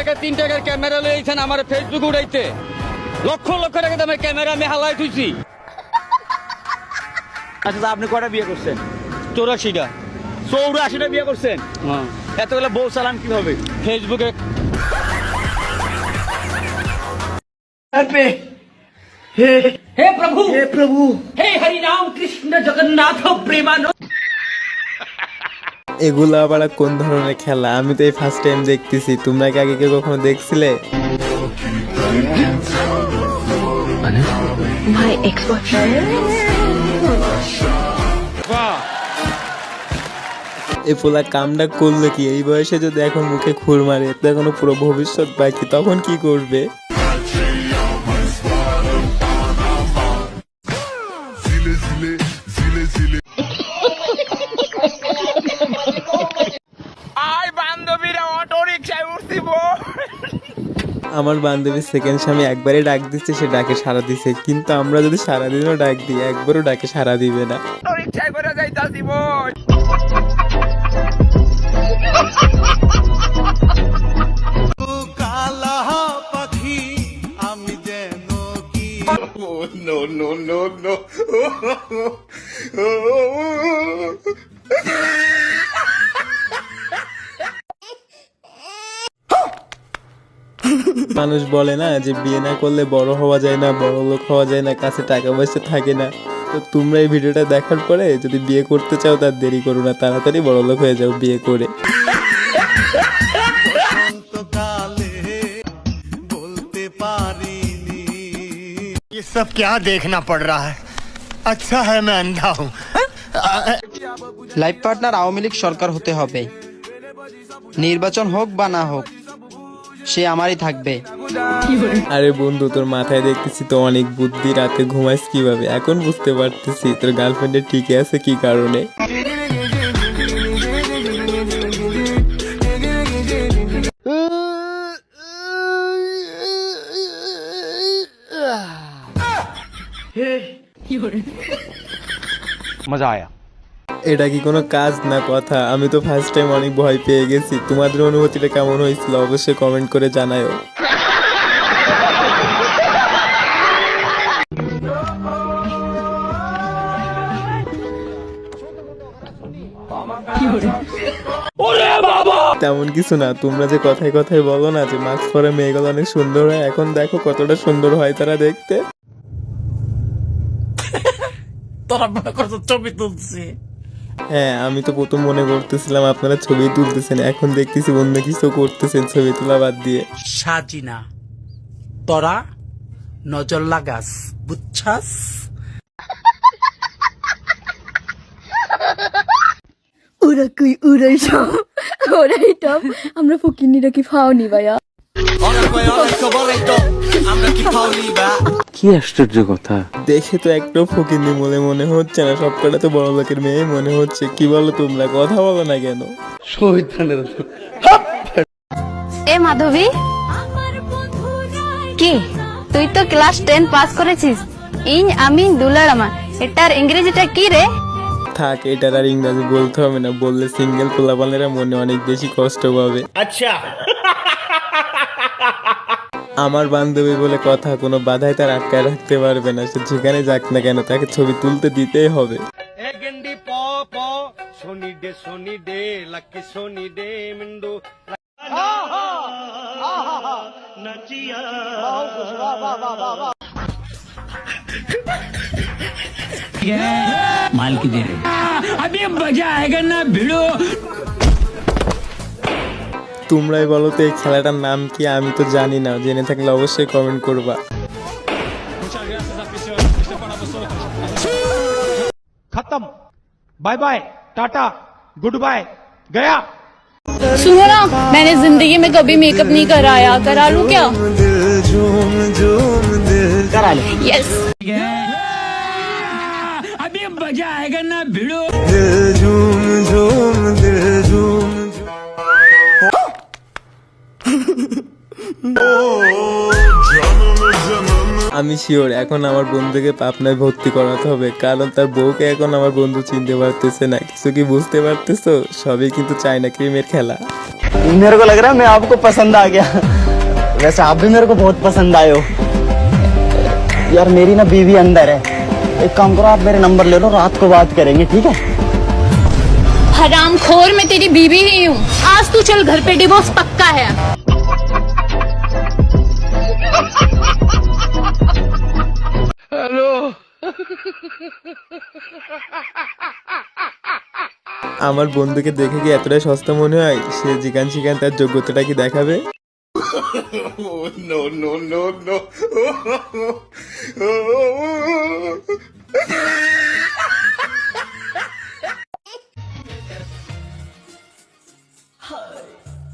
টাকা 3 টাকার ক্যামেরা লইছেন আমার ফেসবুক উড়াইতে, লক্ষ লক্ষ টাকা দামের ক্যামেরা আমি হালাই তুইছি। আচ্ছা আপনি কয়টা বিয়ে করছেন? 84টা। 84টা বিয়ে করছেন? হ্যাঁ। এতগুলো বউ চালান কিভাবে? ফেসবুকে। हे प्रभु हे हरि राम कृष्ण जगन्नाथ प्रेमानंद। এগুলো আবার কোন ধরনের খেলা? আমি তো এই ফার্স্ট টাইম দেখতেছি। তোমরা কি আগে কেউ কখনো দেখছিলে? My ex-boyfriend. এই পোলা কামটা করলো কি? এই বয়সে যদি এখন মুখে খুর মারে, তো এখনো পুরো ভবিষ্যৎ বাকি, তখন কি করবে? আমার বান্ধবীর সেকেন্ড স্বামী একবারই ডাক দিচ্ছে, সে ডাকে সাড়া দিছে, কিন্তু আমরা যদি সারাদিনও ডাক দিই একবারও ডাকে সাড়া দিবে না। মানুষ বলে না যে বিয়ে না করলে বড় হওয়া যায় না, বড় লোক হওয়া যায় না, কাছে টাকা পয়সা থাকে না। তো তোমরা এই ভিডিওটা দেখার পরে যদি বিয়ে করতে চাও তার দেরি করো না, তাড়াতাড়ি বড় লোক হয়ে যাও বিয়ে করে। ये सब क्या देखना पड़ रहा है? अच्छा है मैं अंधा हूँ। লাইফ পার্টনার আওয়ামী লীগ সরকার হতে হবে, নির্বাচন হোক বা না হোক সে আমারই থাকবে। আরে বন্ধু, তোর মাথায় দেখতেছি তো অনেক বুদ্ধি, রাতে ঘুমাইস কিভাবে? এখন বুঝতে পারতেছি তোর গার্লফ্রেন্ডে টিকে আছে কি কারণে। মজা আয়া। এটা কি কোনো কাজ না কথা? আমি তো ফার্স্ট টাইম অনেক ভয় পেয়ে গেছি। তোমাদের অনুভূতিটা কেমন হয়েছিল অবশ্যই কমেন্ট করে জানাও। তেমন কিছু না, তোমরা যে কথায় কথায় বলো না যে মাস্ক পরে মেয়েগুলো অনেক সুন্দর হয়, এখন দেখো কতটা সুন্দর হয় তারা দেখতে। তোরা মনে করছো ছবি তুলছি? হ্যাঁ, আমি তো প্রথম মনে করতেছিলাম আপনারা ছবি তুলতেছেন, এখন দেখতেছি অন্য কিছু করতেছেন ছবি তোলা বাদ দিয়ে। সাজিনা তোরা নজর লাগাস, বুঝছাস? ওরা কই উড়াইছাম ওরাইটাম আমরা ফকিনিরা কি ফাওনি ভাইয়া। কি আশ্চর্য কথা! দেখে তো একটু ফকিন্নি বলে মনে হচ্ছে না, সবকটা তো বড় লোকের মেয়ে মনে হচ্ছে। কি বলো তোমরা, কথা বলো না কেন? এ মাধবী, কি তুই তো ক্লাস 10 পাস করেছিস? আমি দুলারামা, এটার ইংরেজিটা কি রে? থাক, এটার আর ইংরাজি বলতে হবে না, বললে সিঙ্গেল পোলাপানেরা মনে অনেক বেশি কষ্ট পাবে। अच्छा আমার বান্ধবী বলে কথা, কোনো বাধায় তার আটকায় রাখতে পারবে না। সে যেখানে যাক না কেন তাকে ছবি তুলতে দিতেই হবে। এ গেন্ডি প প সোনি ডে লাকি সোনি ডে মিন্ডু माल की दे रहे अभी मजा आएगा ना भिड़ो। তোমরাই বলো তো এই খেলাটার নাম কি? আমি তো জানি না, জেনে থাকলে অবশ্যই কমেন্ট করবা। खत्म, बाय बाय, टाटा, गुड बाय, गया। सुनो ना, मैंने जिंदगी में कभी मेकअप नहीं कराया, करा लूं क्या? करा ले। यस। अभी मजा आएगा ना भिड़ो। আমি শিওর এখন আমার বন্ধুকে পাবনায় ভর্তি করাতে হবে, কারণ তার বউকে এখন আমার বন্ধু চিনতে পারতেছে না। কিছু কি বুঝতে পারতেছো? সবই কিন্তু চায়না ক্রিমের খেলা। मेरे को लग रहा है मैं आपको पसंद आ गया। वैसे आप भी मेरे को बहुत पसंद आए हो यार। मेरी ना बीवी अंदर है, एक काम करो आप मेरे नंबर ले लो, रात को बात करेंगे, ठीक है? हरामखोर, मैं तेरी बीवी ही हूँ। आज तू चल घर पे, डिवोर्स पक्का है। আমার বন্ধুকে দেখে কি এতটাই সস্তা মনে হয়? সে যেখান সেখান তার যোগ্যতাটা কি দেখাবে?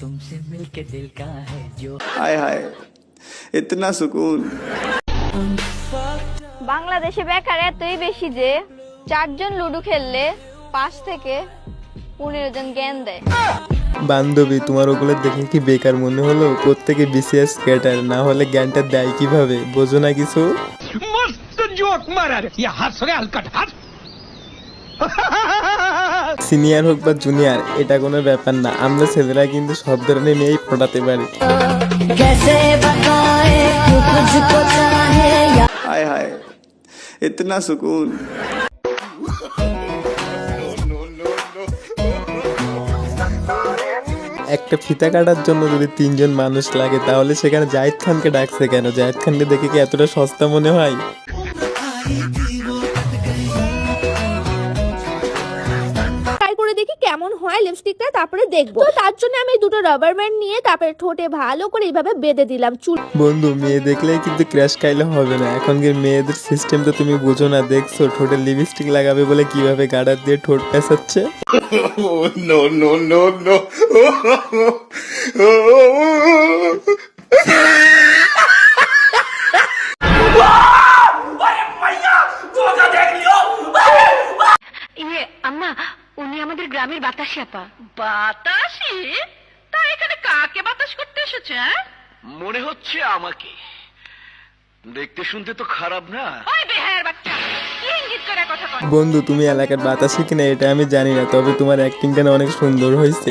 तुमसे मिलके दिल का है जो হায় হায়, ইতনা সুকুন। বাংলাদেশে বেকার এতই বেশি যে 4 জন লুডো খেললে 5 থেকে 15 জন জ্ঞান দেয়। বান্ধবী, তোমার ওগুলো দেখে কি বেকার মনে হলো? প্রত্যেকে বিসিএস ক্যাটার, না হলে জ্ঞানটা দেয় কিভাবে? বোঝো না কিছু? সিনিয়র হোক বা জুনিয়র, এটা কোনো ব্যাপার না। আমরা ছেলেরা কিন্তু সব ধরনের মেয়েই পটাতে পারি। হায় হায়, ইতনা সুকুন। একটা ফিতা কাটার জন্য যদি 3 জন মানুষ লাগে, তাহলে সেখানে জাহিদ খানকে ডাকছে কেন? জাহিদ খানকে দেখে কি এতটা সস্তা মনে হয়? ট্রাই করে দেখি কেমন হয় লিপস্টিকটা, তারপরে দেখবো। তো তার জন্য আমি দুটো রাবার ব্যান্ড নিয়ে তারপরে ঠোঁটে ভালো করে এইভাবে বেঁধে দিলাম। চুল বন্ধু, মেয়ে দেখলেই কিন্তু ক্র্যাশ খাইলে হবে না। এখনকার মেয়েদের সিস্টেম তো তুমি বুঝো না। দেখছো ঠোঁটে লিপস্টিক লাগাবে বলে কিভাবে গার্ডার দিয়ে ঠোঁট পেঁচাচ্ছে। আম্মা, উনি আমাদের গ্রামের বাতাসি আপা। বাতাসি? তা এখানে কাকে বাতাস করতে এসেছে? মনে হচ্ছে আমাকে। দেখতে শুনতে তো খারাপ না। ওই বেহায়ার বাচ্চা, কি ইঙ্গিত করে কথা কয়? বন্ধু, তুমি এলাকার বাতাসি কিনা এটা আমি জানি না, তবে তোমার অ্যাক্টিংটা না অনেক সুন্দর হয়েছে।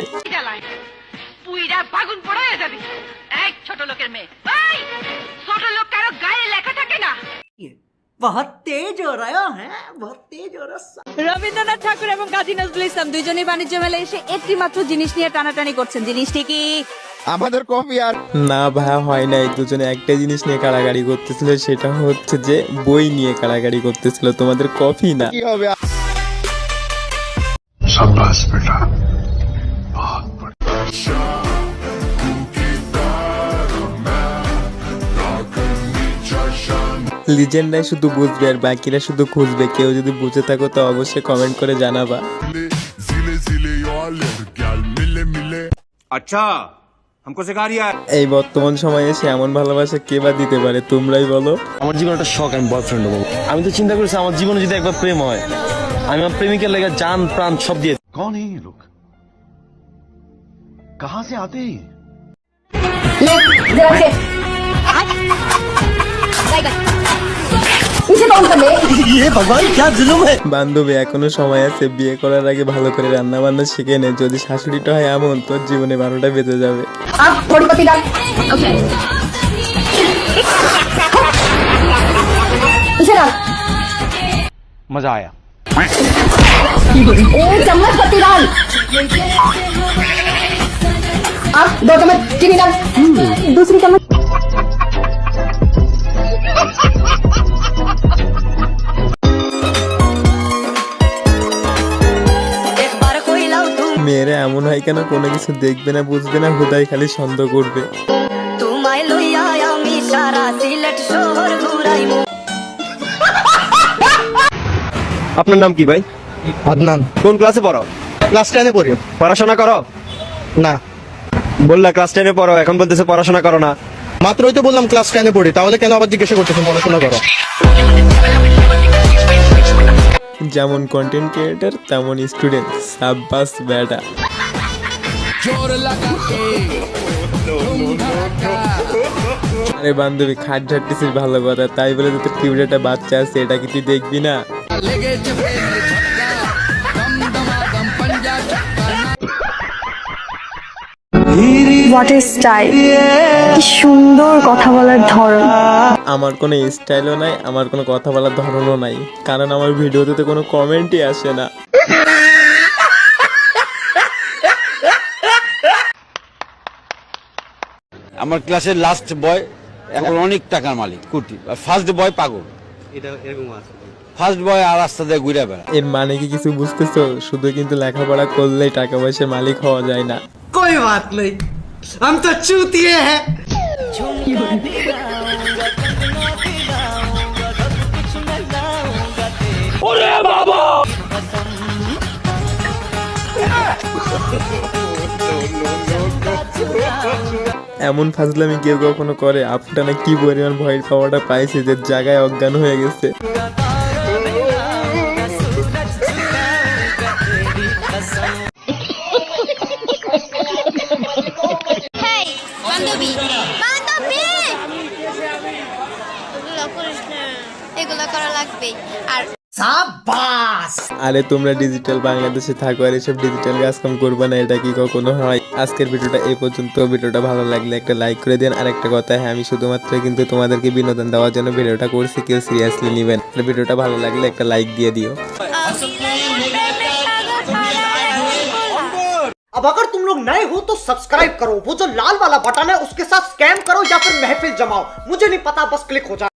পুইরা বাগুন পড়ে যাবি। এক ছোট লোকের মেয়ে। এই ছোট লোক কারো গায়ে লেখা থাকে না। बहुत तेज हो रहा है, बहुत तेज हो रहा। রবীন্দ্রনাথ ঠাকুর এবং কাজী নজরুল ইসলাম দুইজনই বাণিজ্য মেলায় এসে একটি মাত্র জিনিস নিয়ে টানাটানি করছেন। জিনিসটি কি? না ভাইয়া, হয় নাই। দুজনে একটা জিনিস নিয়ে কাড়াকাড়ি করতেছিল, সেটা হচ্ছে যে বই নিয়ে কাড়াকাড়ি করতেছিল, তোমাদের কফি না। शाबाश बेटा। লিজেন্ডাই শুধু বুঝবে আর বাকিরা শুধু খুঁজবে। কেউ যদি বুঝে থাকো তো অবশ্যই কমেন্ট করে জানাবা। আচ্ছা, हमको सिखा रिया है। এই বর্তমান সময়ে এসে এমন ভালোবাসা কে বা দিতে পারে? তোমরাই বলো। আমার জীবনে একটা শখ, আমি বয়ফ্রেন্ড হবো। আমি তো চিন্তা করেছি আমার জীবনে যদি একবার প্রেম হয়, আমি আমার প্রেমিকের লেগে জান প্রাণ সব দিয়ে। कौन है ये लोग? कहाँ से आते हैं? বান্ধবী, এখনো সময় আছে। বিয়ে করার আগে ভালো করে রান্না বান্না শিখে নে। যদি শাশুড়িটা হয় এমন, তোর জীবনে 12টা বেজে যাবে। मजा आया। चम्मच पत्ती डाल, अब 2 चम्मच चीनी डाल, दूसरी चम्मच। মেয়েরা এমন হয় কেন? কোনো কিছু দেখবে না, বুঝবে না, হুদাই খালি সন্দেহ করবে। তোমায় লইয়া আমি সারা সিলেট শহর ঘুরাইবো। আপনার নাম কি ভাই? আদনান। কোন ক্লাসে পড়ো? ক্লাস 10-এ পড়ি। পড়াশোনা করো? না, বললা ক্লাস 10-এ পড়ো, এখন বলতেছে পড়াশোনা করো না। মাত্রই তো বললাম ক্লাস 10-এ পড়ি, তাহলে কেন আবার জিজ্ঞাসা করতেছেন পড়াশোনা করো? যেমন কন্টেন্ট ক্রিয়েটর তেমন স্টুডেন্ট। সাব্বাস বেটা। আরে বান্ধবী, খাট ঝাড়তেছিস ভালো কথা, তাই বলে তোর কিউট একটা বাচ্চা আছে, এটা কি তুই দেখবি না? হোয়াট এ স্টাইল, কি সুন্দর কথা বলার ধরন। আমার কোনো স্টাইলও নাই, আমার কোনো কথা বলার ধরনও নাই, কারণ আমার ভিডিওতে তো কোনো কমেন্টই আসে না। আমার ক্লাসের লাস্ট বয় এখন অনেক টাকার মালিক, কোটি। ফার্স্ট বয় পাগল, ফার্স্ট বয় আর রাস্তা দিয়ে ঘুরে বেড়া। এর মানে কি কিছু বুঝতেছো? শুধু কিন্তু লেখাপড়া করলেই টাকা পয়সার মালিক হওয়া যায় না। कोई बात नहीं, हम तो चूतिए हैं। এমন ফাজলামি কেউ কখনো করে? আপনারা না কি পরিমাণ ভয়ের পাওয়াটা পাইছে যে জায়গায় অজ্ঞান হয়ে গেছে। এগুলো করা লাগবে। আর আরে তোমরা ডিজিটাল বাংলাদেশে থাকো আর এসব ডিজিটাল কাজকাম করবে না, এটা কি কখনো হয়? আজকের ভিডিওটা এই পর্যন্ত। ভিডিওটা ভালো লাগলে একটা লাইক করে দেন। আর একটা কথা, হ্যাঁ, আমি শুধুমাত্র কিন্তু তোমাদেরকে বিনোদন দেওয়ার জন্য ভিডিওটা করছি, কেউ সিরিয়াসলি নেবেন। ভিডিওটা ভালো লাগলে একটা লাইক দিয়ে দিও। अब अगर तुम लोग नए हो तो सब्सक्राइब करो, वो जो लाल वाला बटन है उसके साथ स्कैम करो या फिर महफिल जमाओ, मुझे नहीं पता, बस क्लिक हो जाए।